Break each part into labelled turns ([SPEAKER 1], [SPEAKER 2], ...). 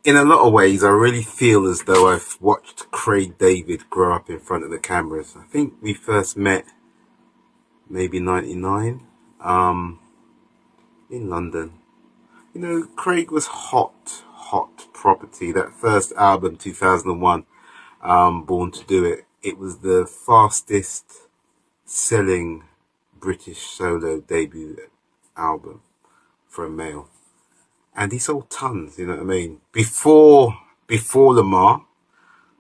[SPEAKER 1] in a lot of ways, I really feel as though I've watched Craig David grow up in front of the cameras. I think we first met maybe 99 in London. You know, Craig was hot property. That first album, 2001, Born to Do It. It was the fastest selling British solo debut album for a male. And he sold tons, you know what I mean? Before Lamar,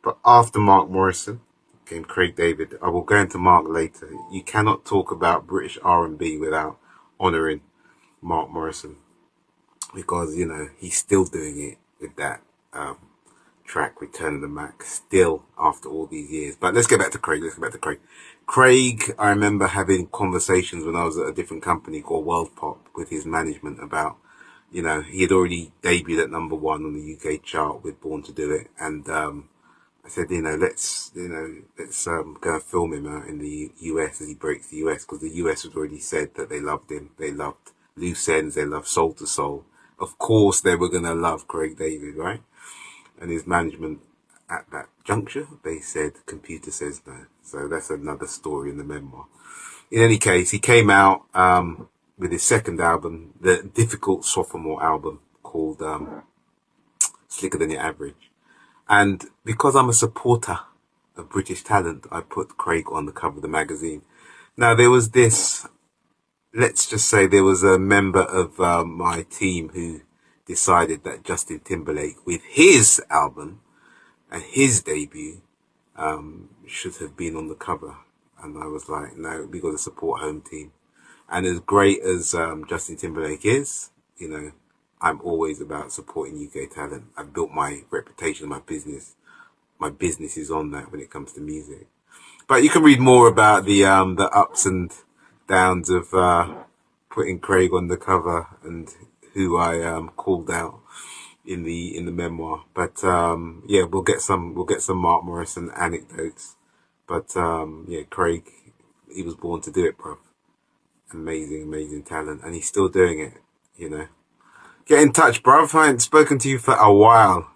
[SPEAKER 1] but after Mark Morrison came Craig David. I will go into Mark later. You cannot talk about British R&B without honouring Mark Morrison, because, you know, he's still doing it with that track, Return of the Mac, still after all these years. But let's get back to Craig. Craig, I remember having conversations when I was at a different company called World Pop with his management about, you know, he had already debuted at #1 on the UK chart with Born to Do It. And I said, let's go and film him out in the US as he breaks the US, because the US had already said that they loved him. They loved Loose Ends, they loved Soul to Soul. Of course, they were going to love Craig David, right? And his management at that juncture, they said, computer says no. So that's another story in the memoir. In any case, he came out with his second album, the difficult sophomore album called Slicker Than Your Average. And because I'm a supporter of British talent, I put Craig on the cover of the magazine. Now, there was this, let's just say there was a member of my team who decided that Justin Timberlake, with his album and his debut, should have been on the cover. And I was like, no, we got to support home team. And as great as Justin Timberlake is, you know, I'm always about supporting UK talent. I've built my reputation, my business. My business is on that when it comes to music. But you can read more about the ups and downs of putting Craig on the cover and who I called out in the memoir. But yeah, we'll get some Mark Morrison anecdotes. But yeah, Craig, he was born to do it, bro. Amazing talent, and he's still doing it, you know. Get in touch, bruv. I ain't spoken to you for a while.